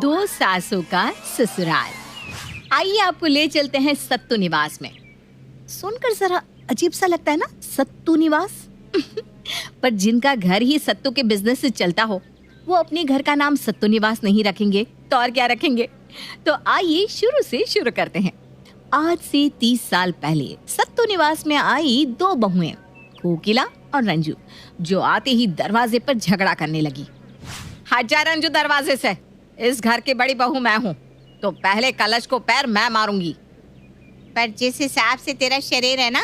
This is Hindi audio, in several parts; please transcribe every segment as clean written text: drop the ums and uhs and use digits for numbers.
दो सासों का ससुराल। आइए आपको ले चलते हैं सत्तू निवास में। सुनकर जरा अजीब सा लगता है ना, सत्तू निवास। पर जिनका घर ही सत्तू के बिजनेस से चलता हो वो अपने घर का नाम सत्तू निवास नहीं रखेंगे तो और क्या रखेंगे। तो आइए शुरू से शुरू करते हैं। आज से 30 साल पहले सत्तू निवास में आई दो बहुएं, कोकिला और रंजू, जो आते ही दरवाजे पर झगड़ा करने लगी। हट जा रंजू दरवाजे से, इस घर की बड़ी बहू मैं हूँ, तो पहले कलश को पैर मैं मारूंगी। पर जिस हिसाब से तेरा शरीर है ना,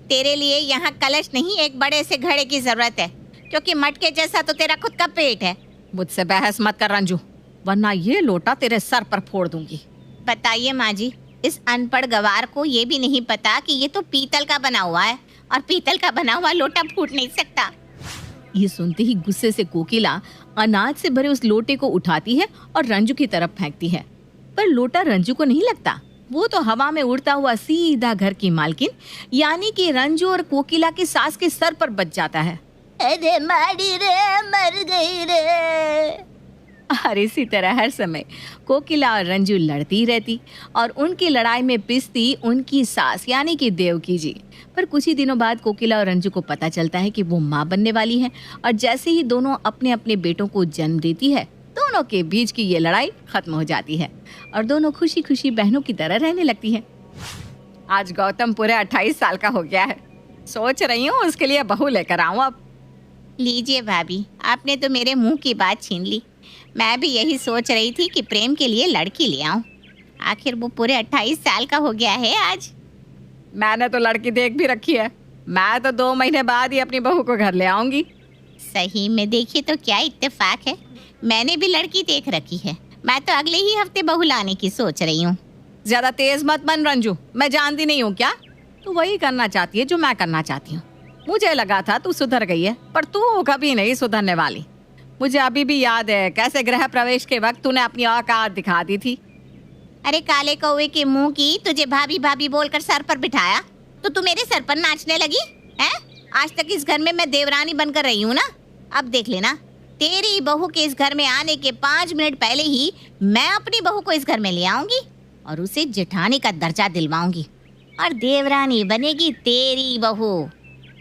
तेरे लिए यहाँ कलश नहीं एक बड़े से घड़े की जरूरत है, क्योंकि मटके जैसा तो तेरा खुद का पेट है। मुझसे बहस मत कर रंजू, वरना ये लोटा तेरे सर पर फोड़ दूंगी। बताइए माँ जी, इस अनपढ़ गवार को ये भी नहीं पता कि ये तो पीतल का बना हुआ है और पीतल का बना हुआ लोटा फूट नहीं सकता। ये सुनते ही गुस्से से कोकिला अनाज से भरे उस लोटे को उठाती है और रंजू की तरफ फेंकती है। पर लोटा रंजू को नहीं लगता, वो तो हवा में उड़ता हुआ सीधा घर की मालकिन यानी कि रंजू और कोकिला की सास के सर पर बच जाता है। अरे मारी रे, मर गई रे। और इसी तरह हर समय कोकिला और रंजू लड़ती रहती और उनकी लड़ाई में पिसती उनकी सास यानी कि देवकी जी। पर कुछ ही दिनों बाद कोकिला और रंजू को पता चलता है कि वो माँ बनने वाली हैं और जैसे ही दोनों अपने अपने बेटों को जन्म देती है, दोनों के बीच की ये लड़ाई खत्म हो जाती है और दोनों खुशी खुशी बहनों की तरह रहने लगती हैं। आज गौतम पूरे 28 साल का हो गया है, सोच रही हूँ उसके लिए बहू लेकर आऊँ अब। लीजिए भाभी, आपने तो मेरे मुंह की बात छीन ली। मैं भी यही सोच रही थी कि प्रेम के लिए लड़की ले आऊं। आखिर वो पूरे 28 साल का हो गया है आज। मैंने तो लड़की देख भी रखी है, मैं तो 2 महीने बाद ही अपनी बहू को घर ले आऊंगी। सही में देखिए तो क्या इत्तेफाक है, मैंने भी लड़की देख रखी है। मैं तो अगले ही हफ्ते बहू लाने की सोच रही हूँ। ज्यादा तेज मत बन रंजू, मैं जानती नहीं हूँ क्या, तू वही करना चाहती है जो मैं करना चाहती हूँ। मुझे लगा था तू सुधर गई है, पर तू कभी नहीं सुधरने वाली। मुझे अभी भी याद है कैसे गृह प्रवेश के वक्त तूने अपनी औकात दिखा दी थी। अरे काले कौवे के मुंह की, तुझे भाभी भाभी बोलकर सर पर बिठाया तो तू मेरे सर पर नाचने लगी है। आज तक इस घर में मैं देवरानी बनकर रही हूँ ना, अब देख लेना, तेरी बहू के इस घर में आने के 5 मिनट पहले ही मैं अपनी बहू को इस घर में ले आऊंगी और उसे जेठानी का दर्जा दिलवाऊंगी और देवरानी बनेगी तेरी बहू।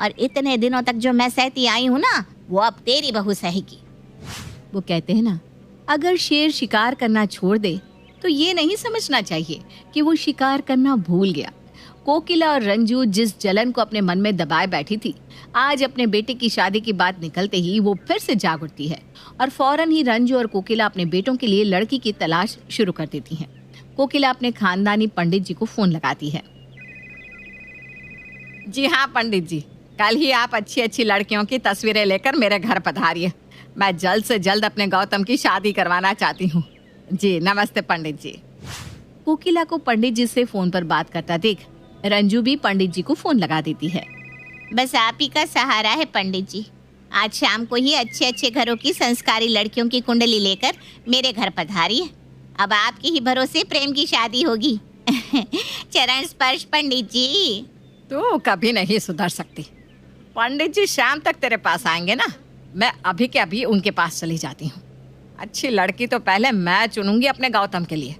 और इतने दिनों तक जो मैं सहती आई हूँ ना, वो अब तेरी बहू सहेगी। वो कहते हैं ना, अगर शेर शिकार करना छोड़ दे तो ये नहीं समझना चाहिए कि वो शिकार करना भूल गया। कोकिला और रंजू जिस जलन को अपने मन में दबाए बैठी थी, आज अपने बेटे की शादी की बात निकलते ही वो फिर से जाग उठती है और फौरन ही रंजू और कोकिला अपने बेटों के लिए लड़की की तलाश शुरू कर देती हैं। कोकिला अपने खानदानी पंडित जी को फोन लगाती है। जी हाँ पंडित जी, कल ही आप अच्छी अच्छी लड़कियों की तस्वीरें लेकर मेरे घर पधारिए। मैं जल्द से जल्द अपने गौतम की शादी करवाना चाहती हूँ। जी नमस्ते पंडित जी। कोकिला को पंडित जी से फोन पर बात करता देख रंजू भी पंडित जी को फोन लगा देती है। बस आप ही का सहारा है पंडित जी। आज शाम को ही अच्छे अच्छे घरों की संस्कारी लड़कियों की कुंडली लेकर मेरे घर पधारिए। अब आपके ही भरोसे प्रेम की शादी होगी। चरण स्पर्श पंडित जी। तू कभी नहीं सुधर सकती। पंडित जी शाम तक तेरे पास आएंगे ना, मैं अभी के अभी उनके पास चली जाती हूँ। अच्छी लड़की तो पहले मैं चुनूंगी अपने गौतम के लिए,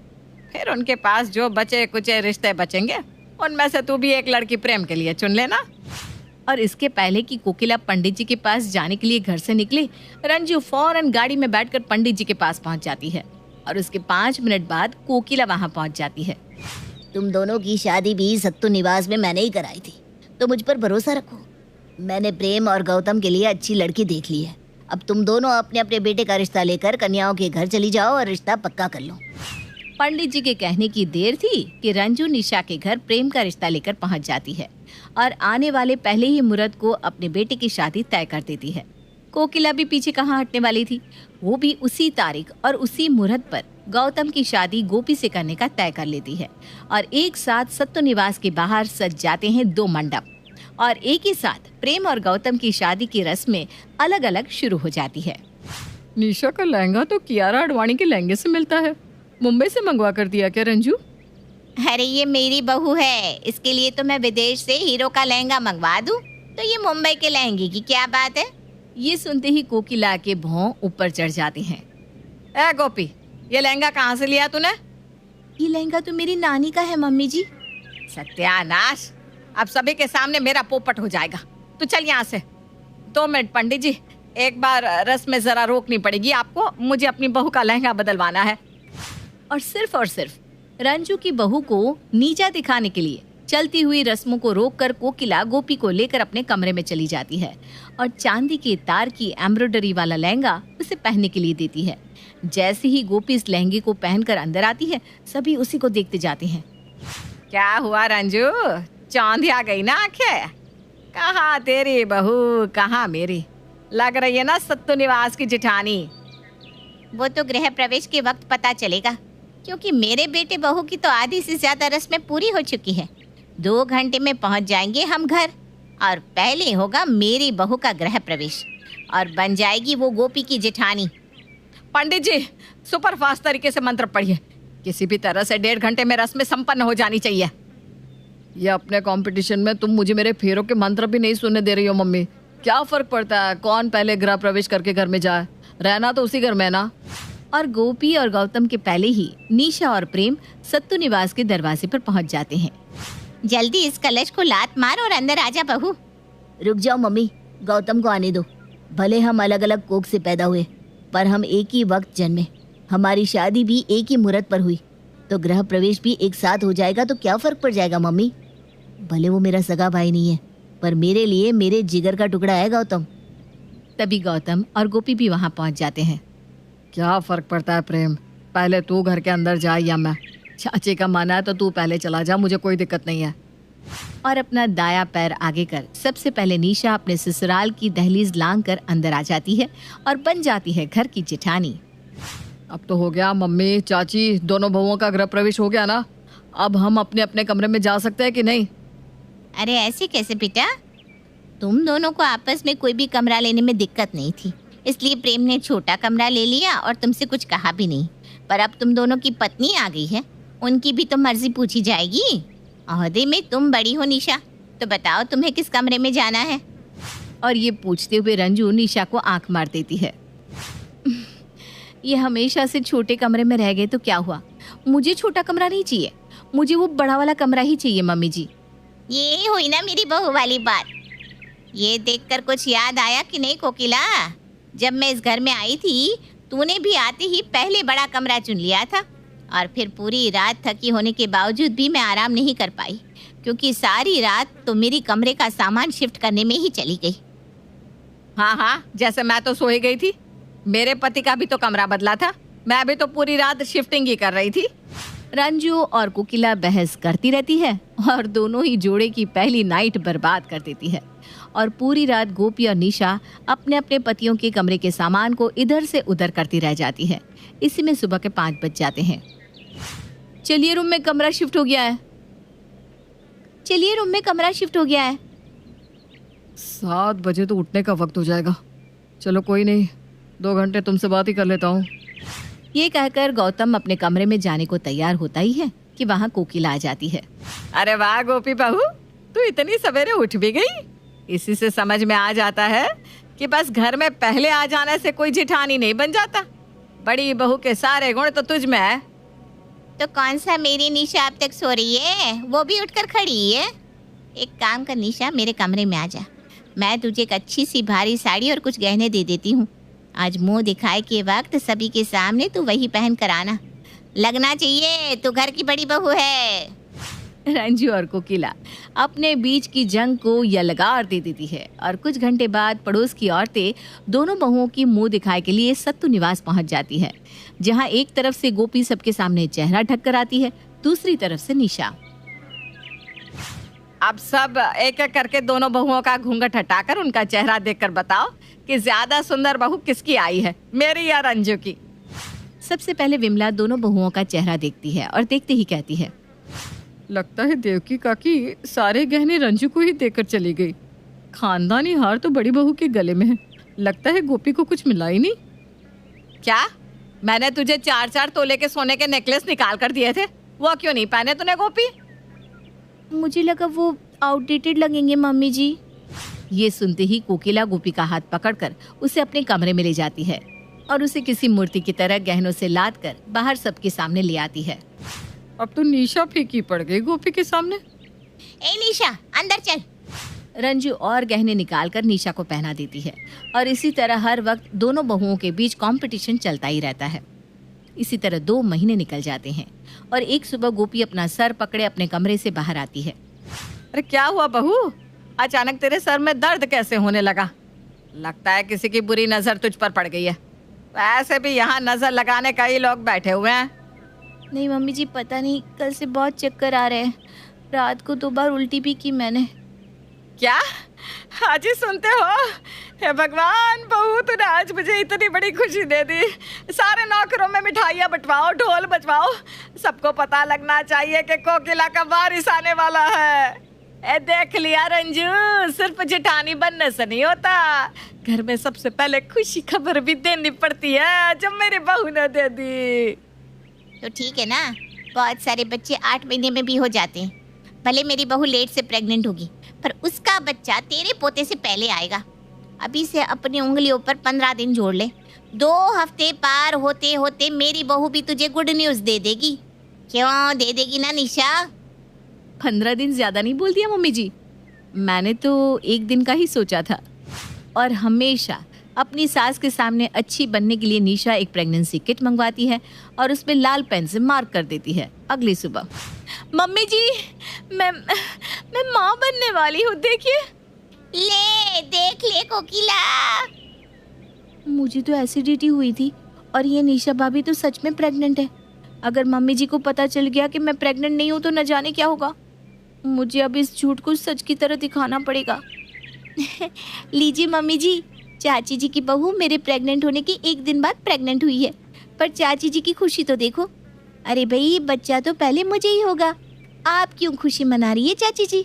फिर उनके पास जो बचे कुचे रिश्ते बचेंगे उनमें से तू भी एक लड़की प्रेम के लिए चुन लेना। और इसके पहले कि कोकिला पंडित जी के पास जाने के लिए घर से निकले, रंजू फौरन गाड़ी में बैठकर पंडित जी के पास पहुंच जाती है और उसके 5 मिनट बाद कोकिला वहां पहुंच जाती है। तुम दोनों की शादी भी सत्तू निवास में मैंने ही कराई थी, तो मुझ पर भरोसा रखो। मैंने प्रेम और गौतम के लिए अच्छी लड़की देख ली है। अब तुम दोनों अपने अपने बेटे का रिश्ता लेकर कन्याओं के घर चली जाओ और रिश्ता पक्का कर लो। पंडित जी के कहने की देर थी कि रंजू निशा के घर प्रेम का रिश्ता लेकर पहुंच जाती है और आने वाले पहले ही मुहूर्त को अपने बेटे की शादी तय कर देती है। कोकिला भी पीछे कहाँ हटने वाली थी, वो भी उसी तारीख और उसी मुहूर्त पर गौतम की शादी गोपी से करने का तय कर लेती है और एक साथ सत्तू निवास के बाहर सज जाते हैं 2 मंडप और एक ही साथ प्रेम और गौतम की शादी की रस्में अलग अलग शुरू हो जाती है। निशा का लहंगा तो कियारा आडवाणी के लहंगे से मिलता है, मुंबई से मंगवा कर दिया क्या रंजू? अरे ये मेरी बहू है, इसके लिए तो मैं विदेश से हीरो का लहंगा मंगवा दूं, तो ये मुंबई के लहंगे की क्या बात है। ये सुनते ही कोकिला के भौं ऊपर चढ़ जाते हैं। ए गोपी, ये लहंगा कहाँ से लिया तूने? ये लहंगा तो मेरी नानी का है मम्मी जी। सत्यानाश, अब सभी के सामने मेरा पोपट हो जाएगा। तू चल यहाँ से। 2 मिनट पंडित जी, एक बार रस्म जरा रोकनी पड़ेगी आपको, मुझे अपनी बहू का लहंगा बदलवाना है। और सिर्फ रंजू की बहू को नीचा दिखाने के लिए चलती हुई रस्मों को रोककर कोकिला गोपी को लेकर अपने कमरे में चली जाती है और चांदी के तार की एम्ब्रॉयडरी वाला लहंगा उसे पहनने के लिए देती है। जैसे ही गोपी इस लहंगे को पहनकर अंदर आती है, सभी उसी को देखते जाते हैं। क्या हुआ रंजू, चांदी आ गई ना आंखें? कहाँ तेरी बहू, कहाँ मेरी? लग रही है ना सत्तू निवास की जिठानी। वो तो गृह प्रवेश के वक्त पता चलेगा, क्योंकि मेरे बेटे बहू की तो आधी से ज्यादा रस्में पूरी हो चुकी है। 2 घंटे में पहुंच जाएंगे हम घर और पहले होगा मेरी बहू का गृह प्रवेश और बन जाएगी वो गोपी की जेठानी। पंडित जी, सुपर फास्ट तरीके से मंत्र पढ़िए। किसी भी तरह से 1.5 घंटे में रस्में संपन्न हो जानी चाहिए। ये अपने कंपटीशन में तुम मुझे मेरे फेरों के मंत्र भी नहीं सुनने दे रही हो मम्मी। क्या फर्क पड़ता है कौन पहले गृह प्रवेश करके घर में जाए, रहना तो उसी घर में है ना। और गोपी और गौतम के पहले ही निशा और प्रेम सत्तू निवास के दरवाजे पर पहुंच जाते हैं। जल्दी इस कलश को लात मार और अंदर आजा बहू। रुक जाओ मम्मी, गौतम को आने दो। भले हम अलग अलग कोख से पैदा हुए, पर हम एक ही वक्त जन्मे। हमारी शादी भी एक ही मुहूर्त पर हुई, तो गृह प्रवेश भी एक साथ हो जाएगा तो क्या फर्क पड़ जाएगा मम्मी। भले वो मेरा सगा भाई नहीं है, पर मेरे लिए मेरे जिगर का टुकड़ा है गौतम। तभी गौतम और गोपी भी वहां पहुंच जाते हैं। क्या फर्क पड़ता है प्रेम, पहले तू घर के अंदर जा या मैं? चाची का माना है तो तू पहले चला जा, मुझे कोई दिक्कत नहीं है। और अपना दाया पैर आगे कर सबसे पहले निशा अपने ससुराल की दहलीज लांग कर अंदर आ जाती है और बन जाती है घर की जेठानी। अब तो हो गया मम्मी चाची, दोनों बहुओं का गृह प्रवेश हो गया ना। अब हम अपने अपने कमरे में जा सकते हैं कि नहीं? अरे ऐसे कैसे बेटा, तुम दोनों को आपस में कोई भी कमरा लेने में दिक्कत नहीं थी, इसलिए प्रेम ने छोटा कमरा ले लिया और तुमसे कुछ कहा भी नहीं। पर अब तुम दोनों की पत्नी आ गई है, उनकी भी तो मर्जी पूछी जाएगी। ओहदे में तुम बड़ी हो निशा, तो बताओ तुम्हें किस कमरे में जाना है? और ये पूछते हुए रंजू निशा को आंख मार देती है। ये हमेशा से छोटे कमरे में रह गए तो क्या हुआ, मुझे छोटा कमरा नहीं चाहिए, मुझे वो बड़ा वाला कमरा ही चाहिए मम्मी जी। ये हुई ना मेरी बहू वाली बात। ये देखकर कुछ याद आया कि नहीं कोकिला? जब मैं इस घर में आई थी, तूने भी आते ही पहले बड़ा कमरा चुन लिया था और फिर पूरी रात थकी होने के बावजूद भी मैं आराम नहीं कर पाई, क्योंकि सारी रात तो मेरी कमरे का सामान शिफ्ट करने में ही चली गई। हाँ, जैसे मैं तो सोई गई थी। मेरे पति का भी तो कमरा बदला था, मैं भी तो पूरी रात शिफ्टिंग ही कर रही थी। रंजू और कोकिला बहस करती रहती है और दोनों ही जोड़े की पहली नाइट बर्बाद कर देती है। और पूरी रात गोपी और निशा अपने अपने पतियों के कमरे के सामान को इधर से उधर करती रह जाती है। इसी में सुबह के 5 बज जाते हैं। चलिए रूम में कमरा शिफ्ट हो गया है। 7 बजे तो उठने का वक्त हो जाएगा। चलो कोई नहीं, 2 घंटे तुमसे बात ही कर लेता हूँ। ये कहकर गौतम अपने कमरे में जाने को तैयार होता ही है कि वहाँ कोकिला आ जाती है। अरे वाह गोपी बहू, तू इतनी सवेरे उठ भी गई। इसी से समझ में आ जाता है कि बस घर में पहले आ जाने से कोई जेठानी नहीं बन जाता। बड़ी बहू के सारे गुण तो तुझ में है। तो कौन सा मेरी निशा अब तक सो रही है, वो भी उठकर खड़ी है? एक काम कर निशा, मेरे कमरे में आ जा। मैं तुझे एक अच्छी सी भारी साड़ी और कुछ गहने दे देती हूँ। आज मुंह दिखाए के वक्त सभी के सामने तू वही पहन कर आना। लगना चाहिए तू घर की बड़ी बहू है। रंजू और कोकिला अपने बीच की जंग को यलगार दे देती है और कुछ घंटे बाद पड़ोस की औरतें दोनों बहुओं की मुंह दिखाए के लिए सत्तू निवास पहुंच जाती है, जहां एक तरफ से गोपी सबके सामने चेहरा ढक कर आती है, दूसरी तरफ से निशा। अब सब एक एक करके दोनों बहुओं का घूंघट हटाकर उनका चेहरा देखकर बताओ कि ज्यादा सुंदर बहू किसकी आई है, मेरी या रंजू की। सबसे पहले विमला दोनों बहुओं का चेहरा देखती है और देखते ही कहती है, लगता है देवकी काकी सारे गहने रंजू को ही देकर चली गई। खानदानी हार तो बड़ी बहू के गले में है, लगता है गोपी को कुछ मिला ही नहीं। क्या? मैंने तुझे 4-4 तोले के सोने के नेकलेस निकाल कर दिए थे, वो क्यों नहीं पहने तूने गोपी? मुझे लगा वो आउटडेटेड लगेंगे मम्मी जी। ये सुनते ही कोकिला गोपी का हाथ पकड़कर उसे अपने कमरे में ले जाती है। और उसे किसी मूर्ति की तरह गहनों से लाद कर बाहर सबके सामने ले आती है। अब तो निशा फीकी पड़ गई गोपी के सामने। ए निशा, अंदर चल। रंजू और गहने निकालकर निशा को पहना देती है और इसी तरह हर वक्त दोनों बहुओं के बीच कंपटीशन चलता ही रहता है। इसी तरह 2 महीने निकल जाते हैं और एक सुबह गोपी अपना सर पकड़े अपने कमरे से बाहर आती है। अरे क्या हुआ बहू, अचानक तेरे सर में दर्द कैसे होने लगा? लगता है किसी की बुरी नजर तुझ पर पड़ गई है। वैसे भी यहाँ नजर लगाने कई लोग बैठे हुए हैं। नहीं मम्मी जी, पता नहीं, कल से बहुत चक्कर आ रहे हैं। रात को 2 बार उल्टी भी की मैंने। क्या आज ही सुनते हो? हे भगवान, बहू तूने आज मुझे इतनी बड़ी खुशी दे दी। सारे नौकरों में मिठाइयाँ बंटवाओ, ढोल बजवाओ, सबको पता लगना चाहिए कि कोकिला का वारिस आने वाला है। ए देख लिया रंजू, सिर्फ जेठानी बनने से नहीं होता, घर में सबसे पहले खुशी खबर भी देनी पड़ती है, जब मेरी बहू ने दे दी। तो ठीक है ना, बहुत सारे बच्चे 8 महीने में भी हो जाते हैं। भले मेरी बहू लेट से प्रेग्नेंट होगी, पर उसका बच्चा तेरे पोते से पहले आएगा। अभी से अपनी उंगलियों पर 15 दिन जोड़ ले। 2 हफ्ते पार होते होते मेरी बहू भी तुझे गुड न्यूज़ दे देगी। क्यों दे देगी ना निशा? 15 दिन ज्यादा नहीं बोल दिया मम्मी जी? मैंने तो 1 दिन का ही सोचा था। और हमेशा अपनी सास के सामने अच्छी बनने के लिए निशा एक प्रेगनेंसी किट मंगवाती है और उसमें लाल पेन से मार्क कर देती है। अगली सुबह, मम्मी जी मैं माँ बनने वाली हूँ, देखिए। ले देख ले कोकिला। मुझे तो एसिडिटी हुई थी और ये निशा भाभी तो सच में प्रेग्नेंट है। अगर मम्मी जी को पता चल गया कि मैं प्रेग्नेंट नहीं हूँ तो न जाने क्या होगा। मुझे अब इस झूठ को सच की तरह दिखाना पड़ेगा। लीजिए मम्मी जी, चाची जी की बहू मेरे प्रेग्नेंट होने के 1 दिन बाद प्रेग्नेंट हुई है, पर चाची जी की खुशी तो देखो। अरे भाई, बच्चा तो पहले मुझे ही होगा, आप क्यों खुशी मना रही है चाची जी?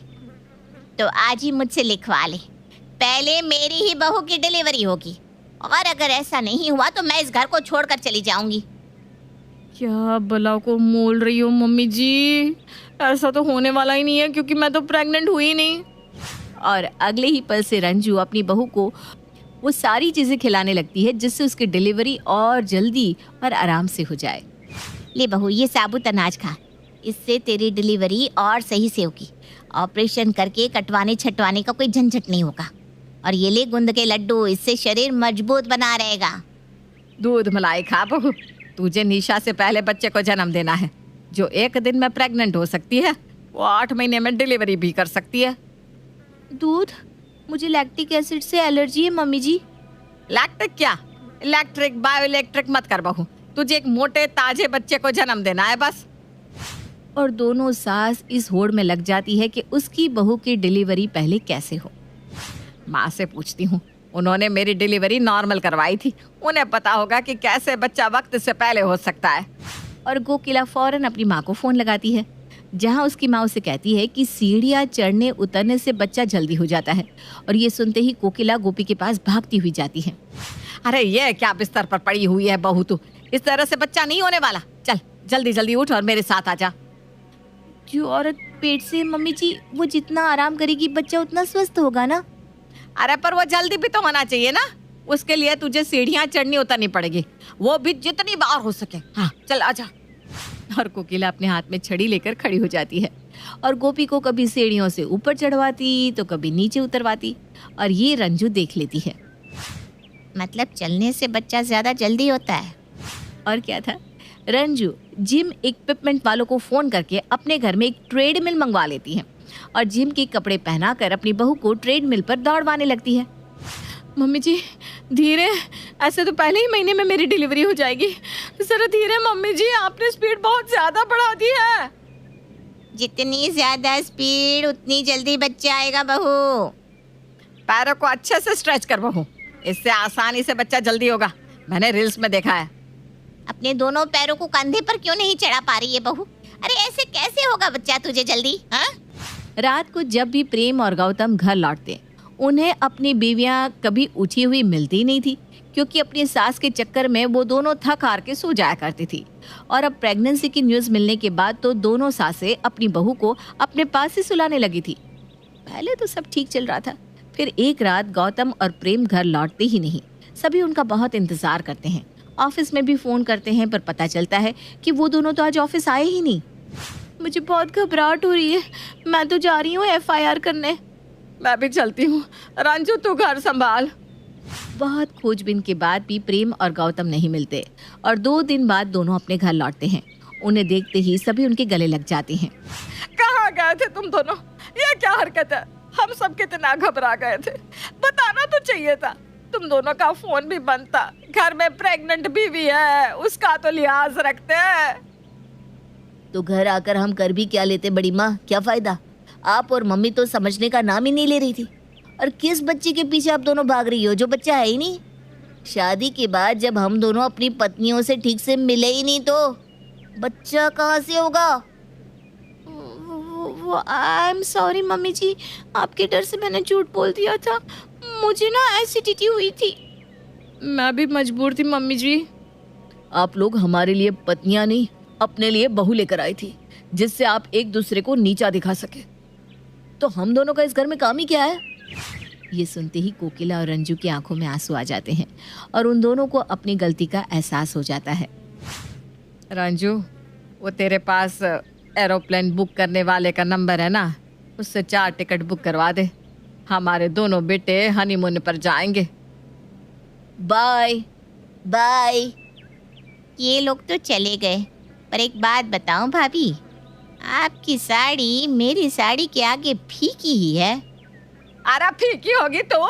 तो आज ही मुझसे लिखवा ले, पहले मेरी ही बहू की डिलीवरी होगी, और अगर ऐसा नहीं हुआ तो मैं इस घर को छोड़कर चली जाऊंगी। क्या भला को मोल रही हो मम्मी जी? ऐसा तो होने वाला ही नहीं है, क्योंकि मैं तो प्रेग्नेंट हुई नहीं। और अगले ही पल से रंजू अपनी बहू को वो सारी चीजें खिलाने लगती है जिससे उसकी डिलीवरी और जल्दी और आराम से हो जाए। ले बहू, ये साबुत अनाज खा, इससे तेरी डिलीवरी और सही से होगी। ऑपरेशन करके कटवाने छटवाने का कोई झंझट नहीं होगा। और ये ले गुंद के लड्डू, इससे शरीर मजबूत बना रहेगा। दूध मलाई खा बहू, तुझे निशा से पहले बच्चे को जन्म देना है। जो 1 दिन में प्रेग्नेंट हो सकती है, वो 8 महीने में डिलीवरी भी कर सकती है। दूध? मुझे लैक्टिक एसिड से एलर्जी है मम्मी जी। लैक्टिक क्या, इलेक्ट्रिक बायो इलेक्ट्रिक मत कर बहू, तुझे एक मोटे ताजे बच्चे को जन्म देना है बस। और दोनों सास इस होड़ में लग जाती है कि उसकी बहू की डिलीवरी पहले कैसे हो। माँ से पूछती हूँ, उन्होंने मेरी डिलीवरी नॉर्मल करवाई थी, उन्हें पता होगा कि कैसे बच्चा वक्त से पहले हो सकता है। और कोकिला फौरन अपनी माँ को फोन लगाती है, जहाँ उसकी माँ उसे कहती है कि सीढ़ियाँ चढ़ने उतरने से बच्चा जल्दी हो जाता है। और ये सुनते ही कोकिला गोपी के पास भागती हुई जाती है। अरे ये क्या बिस्तर पर पड़ी हुई है बहू तू, इस तरह से बच्चा नहीं होने वाला। चल जल्दी जल्दी उठ और मेरे साथ आ जा। जो औरत पेट से मम्मी जी, वो जितना आराम करेगी बच्चा उतना स्वस्थ होगा ना। अरे पर वो जल्दी भी तो होना चाहिए ना, उसके लिए तुझे सीढ़ियाँ चढ़नी उतरनी पड़ेगी, वो भी जितनी बार हो सके। हाँ चल आजा। और कोकिला अपने हाथ में छड़ी लेकर खड़ी हो जाती है और गोपी को कभी सीढ़ियों से ऊपर चढ़वाती तो कभी नीचे उतरवाती। और ये रंजू देख लेती है। मतलब चलने से बच्चा ज्यादा जल्दी होता है। और क्या था, रंजू जिम इक्विपमेंट वालों को फोन करके अपने घर में एक ट्रेडमिल मंगवा लेती है और जिम के कपड़े पहनाकर अपनी बहू को ट्रेडमिल पर दौड़वाने लगती है। मम्मी जी धीरे, ऐसे तो पहले ही महीने में मेरी डिलीवरी हो जाएगी, जरा धीरे मम्मी जी, आपने स्पीड बहुत ज्यादा बढ़ा दी है। जितनी ज्यादा स्पीड उतनी जल्दी बच्चा आएगा बहू। पैरों को अच्छे से स्ट्रेच कर बहू, इससे आसानी से बच्चा जल्दी होगा, मैंने रील्स में देखा है। अपने दोनों पैरों को कंधे पर क्यों नहीं चढ़ा पा रही है बहू? अरे ऐसे कैसे होगा बच्चा तुझे जल्दी? हाँ? रात को जब भी प्रेम और गौतम घर लौटते, उन्हें अपनी बीवियां कभी उठी हुई मिलती नहीं थी, क्योंकि अपनी सास के चक्कर में वो दोनों थक हार के सो जाया करती थी। और अब प्रेगनेंसी की न्यूज़ मिलने के बाद तो दोनों सासें अपनी बहू को अपने पास ही सुलाने लगी थी। पहले तो सब ठीक चल रहा था, फिर एक रात गौतम और प्रेम घर लौटते ही नहीं, सभी उनका बहुत इंतजार करते हैं। ऑफिस में भी फोन करते हैं पर पता चलता है कि वो दोनों तो आज ऑफिस आए ही नहीं। मुझे बहुत घबराहट हो रही है, मैं तो जा रही हूँ FIR करने। मैं भी चलती हूँ, रंजू तू घर संभाल। बहुत खोजबीन के बाद भी प्रेम और गौतम नहीं मिलते और 2 दिन बाद दोनों अपने घर लौटते हैं। उन्हें देखते ही सभी उनके गले लग जाते हैं। कहाँ गए थे तुम दोनों? ये क्या हरकत है? हम सब कितना घबरा गए थे, बताना तो चाहिए था। तुम दोनों का फोन भी बंद था, घर में प्रेग्नेंट बीवी है, उसका तो लिहाज रखते हैं। तो घर आकर हम कर भी क्या लेते बड़ी माँ, क्या फायदा? आप और मम्मी तो समझने का नाम ही नहीं ले रही थी। और किस बच्चे के पीछे आप दोनों भाग रही हो जो बच्चा है ही नहीं? शादी के बाद जब हम दोनों अपनी पत्नियों से ठीक से मिले ही नहीं तो बच्चा कहाँ से होगा? वो आई एम सॉरी मम्मी जी, आपके डर से मैंने झूठ बोल दिया था। मुझे ना एसिडिटी हुई थी। मैं भी मजबूर थी मम्मी जी। आप लोग हमारे लिए पत्नियां नहीं, अपने लिए बहू लेकर आई थी, जिससे आप एक दूसरे को नीचा दिखा सके। तो हम दोनों का इस घर में काम ही क्या है? ये सुनते ही कोकिला और रंजू की आंखों में आंसू आ जाते हैं और उन दोनों को अपनी गलती का एहसास हो जाता है। रंजू, वो तेरे पास एरोप्लेन बुक करने वाले का नंबर है ना, उससे 4 टिकट बुक करवा दे। हमारे दोनों बेटे हनीमून पर जाएंगे। Bye bye. ये लोग तो चले गए, पर एक बात बताऊं भाभी, आपकी साड़ी मेरी साड़ी के आगे फीकी ही है। अरे फीकी होगी तो